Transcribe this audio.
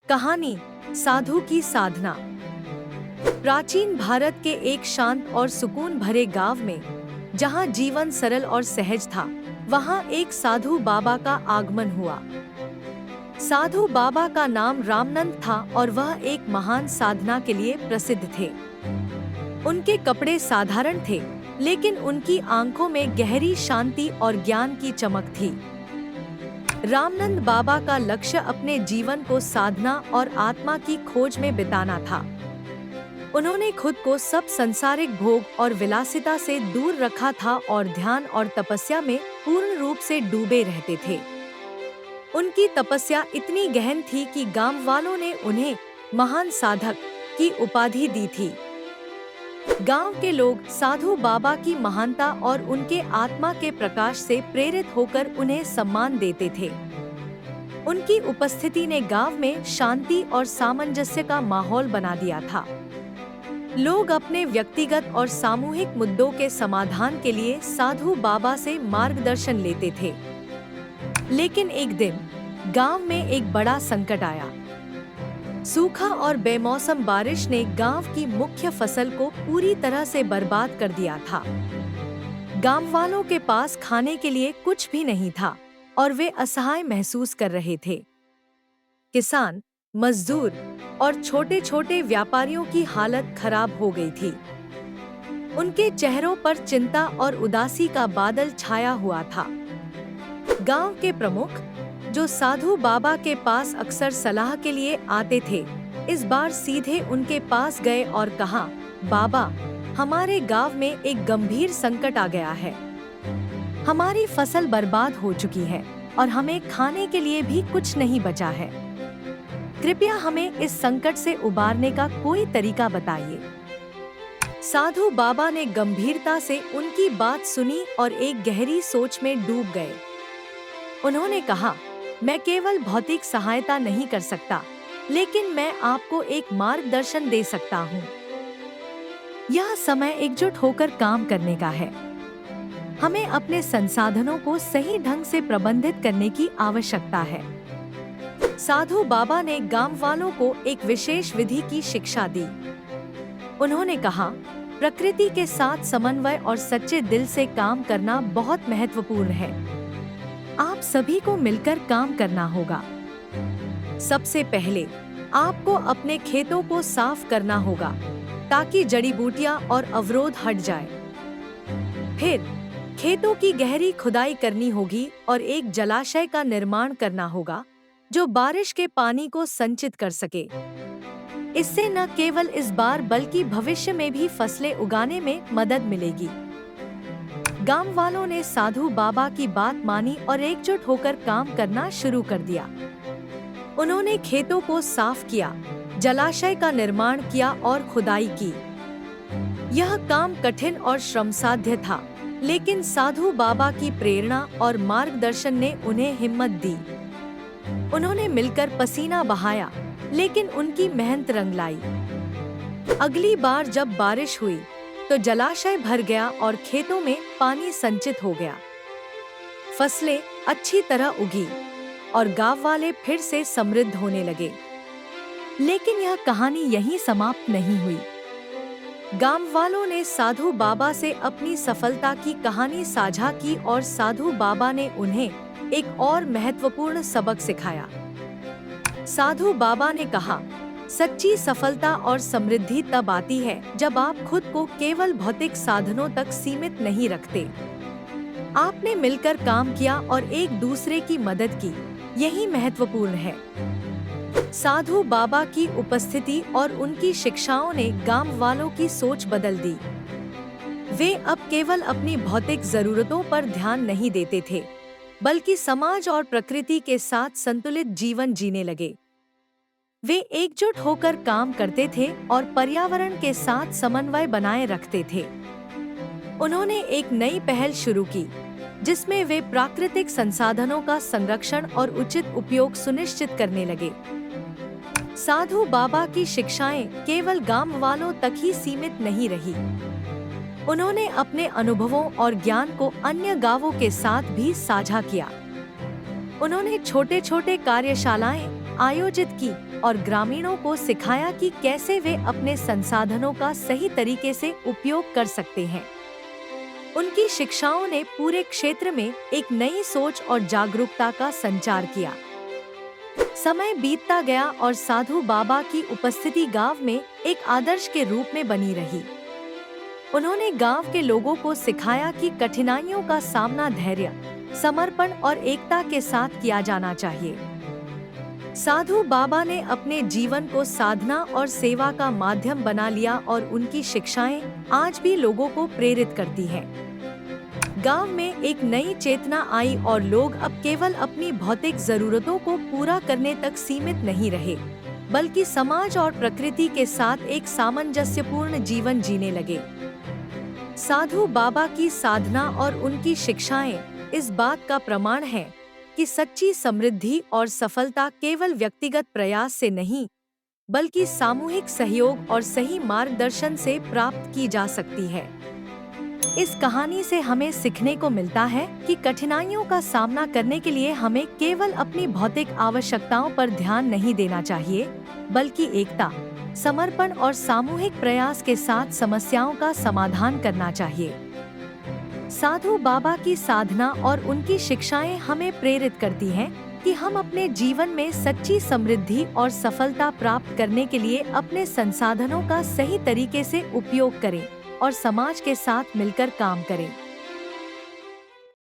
कहानी साधु की साधना। प्राचीन भारत के एक शांत और सुकून भरे गांव में, जहां जीवन सरल और सहज था, वहां एक साधु बाबा का आगमन हुआ। साधु बाबा का नाम रामनंद था और वह एक महान साधना के लिए प्रसिद्ध थे। उनके कपड़े साधारण थे, लेकिन उनकी आंखों में गहरी शांति और ज्ञान की चमक थी। रामनंद बाबा का लक्ष्य अपने जीवन को साधना और आत्मा की खोज में बिताना था। उन्होंने खुद को सब संसारिक भोग और विलासिता से दूर रखा था और ध्यान और तपस्या में पूर्ण रूप से डूबे रहते थे। उनकी तपस्या इतनी गहन थी कि गांव वालों ने उन्हें महान साधक की उपाधि दी थी। गांव के लोग साधु बाबा की महानता और उनके आत्मा के प्रकाश से प्रेरित होकर उन्हें सम्मान देते थे। उनकी उपस्थिति ने गांव में शांति और सामंजस्य का माहौल बना दिया था। लोग अपने व्यक्तिगत और सामूहिक मुद्दों के समाधान के लिए साधु बाबा से मार्गदर्शन लेते थे। लेकिन एक दिन गांव में एक बड़ा संकट आया। सूखा और बेमौसम बारिश ने गांव की मुख्य फसल को पूरी तरह से बर्बाद कर दिया था। गांव वालों के पास खाने के लिए कुछ भी नहीं था और वे असहाय महसूस कर रहे थे। किसान, मजदूर और छोटे छोटे व्यापारियों की हालत खराब हो गई थी। उनके चेहरों पर चिंता और उदासी का बादल छाया हुआ था। गांव के प्रमुख, जो साधु बाबा के पास अक्सर सलाह के लिए आते थे, इस बार सीधे उनके पास गए और कहा, बाबा, हमारे गांव में एक गंभीर संकट आ गया है। हमारी फसल बर्बाद हो चुकी है और हमें खाने के लिए भी कुछ नहीं बचा है। कृपया हमें इस संकट से उबारने का कोई तरीका बताइए। साधु बाबा ने गंभीरता से उनकी बात सुनी और एक गहरी सोच में डूब गए। उन्होंने कहा, मैं केवल भौतिक सहायता नहीं कर सकता, लेकिन मैं आपको एक मार्गदर्शन दे सकता हूँ। यह समय एकजुट होकर काम करने का है। हमें अपने संसाधनों को सही ढंग से प्रबंधित करने की आवश्यकता है। साधु बाबा ने गांव वालों को एक विशेष विधि की शिक्षा दी। उन्होंने कहा, प्रकृति के साथ समन्वय और सच्चे दिल से काम करना बहुत महत्वपूर्ण है। आप सभी को मिलकर काम करना होगा। सबसे पहले आपको अपने खेतों को साफ करना होगा ताकि जड़ी बूटियां और अवरोध हट जाए। फिर खेतों की गहरी खुदाई करनी होगी और एक जलाशय का निर्माण करना होगा जो बारिश के पानी को संचित कर सके। इससे न केवल इस बार बल्कि भविष्य में भी फसलें उगाने में मदद मिलेगी। गांव वालों ने साधु बाबा की बात मानी और एकजुट होकर काम करना शुरू कर दिया। उन्होंने खेतों को साफ किया, जलाशय का निर्माण किया और खुदाई की। यह काम कठिन और श्रमसाध्य था, लेकिन साधु बाबा की प्रेरणा और मार्गदर्शन ने उन्हें हिम्मत दी। उन्होंने मिलकर पसीना बहाया, लेकिन उनकी मेहनत रंग लाई। अगली बार जब बारिश हुई तो जलाशय भर गया और खेतों में पानी संचित हो गया। फसलें अच्छी तरह उगी और गांव वाले फिर से समृद्ध होने लगे। लेकिन यह कहानी यहीं समाप्त नहीं हुई। गांव वालों ने साधु बाबा से अपनी सफलता की कहानी साझा की और साधु बाबा ने उन्हें एक और महत्वपूर्ण सबक सिखाया। साधु बाबा ने कहा, सच्ची सफलता और समृद्धि तब आती है जब आप खुद को केवल भौतिक साधनों तक सीमित नहीं रखते। आपने मिलकर काम किया और एक दूसरे की मदद की, यही महत्वपूर्ण है। साधु बाबा की उपस्थिति और उनकी शिक्षाओं ने गांव वालों की सोच बदल दी। वे अब केवल अपनी भौतिक जरूरतों पर ध्यान नहीं देते थे, बल्कि समाज और प्रकृति के साथ संतुलित जीवन जीने लगे। वे एकजुट होकर काम करते थे और पर्यावरण के साथ समन्वय बनाए रखते थे। उन्होंने एक नई पहल शुरू की, जिसमें वे प्राकृतिक संसाधनों का संरक्षण और उचित उपयोग सुनिश्चित करने लगे। साधु बाबा की शिक्षाएं केवल गांव वालों तक ही सीमित नहीं रही। उन्होंने अपने अनुभवों और ज्ञान को अन्य गांवों के साथ भी साझा किया। उन्होंने छोटे छोटे कार्यशालाएं आयोजित की और ग्रामीणों को सिखाया कि कैसे वे अपने संसाधनों का सही तरीके से उपयोग कर सकते हैं। उनकी शिक्षाओं ने पूरे क्षेत्र में एक नई सोच और जागरूकता का संचार किया। समय बीतता गया और साधु बाबा की उपस्थिति गांव में एक आदर्श के रूप में बनी रही। उन्होंने गांव के लोगों को सिखाया कि कठिनाइयों का सामना धैर्य, समर्पण और एकता के साथ किया जाना चाहिए। साधु बाबा ने अपने जीवन को साधना और सेवा का माध्यम बना लिया और उनकी शिक्षाएं आज भी लोगों को प्रेरित करती हैं। गांव में एक नई चेतना आई और लोग अब केवल अपनी भौतिक जरूरतों को पूरा करने तक सीमित नहीं रहे, बल्कि समाज और प्रकृति के साथ एक सामंजस्यपूर्ण जीवन जीने लगे। साधु बाबा की साधना और उनकी शिक्षाएं इस बात का प्रमाण है कि सच्ची समृद्धि और सफलता केवल व्यक्तिगत प्रयास से नहीं, बल्कि सामूहिक सहयोग और सही मार्गदर्शन से प्राप्त की जा सकती है। इस कहानी से हमें सीखने को मिलता है कि कठिनाइयों का सामना करने के लिए हमें केवल अपनी भौतिक आवश्यकताओं पर ध्यान नहीं देना चाहिए, बल्कि एकता, समर्पण और सामूहिक प्रयास के साथ समस्याओं का समाधान करना चाहिए। साधु बाबा की साधना और उनकी शिक्षाएं हमें प्रेरित करती हैं कि हम अपने जीवन में सच्ची समृद्धि और सफलता प्राप्त करने के लिए अपने संसाधनों का सही तरीके से उपयोग करें और समाज के साथ मिलकर काम करें।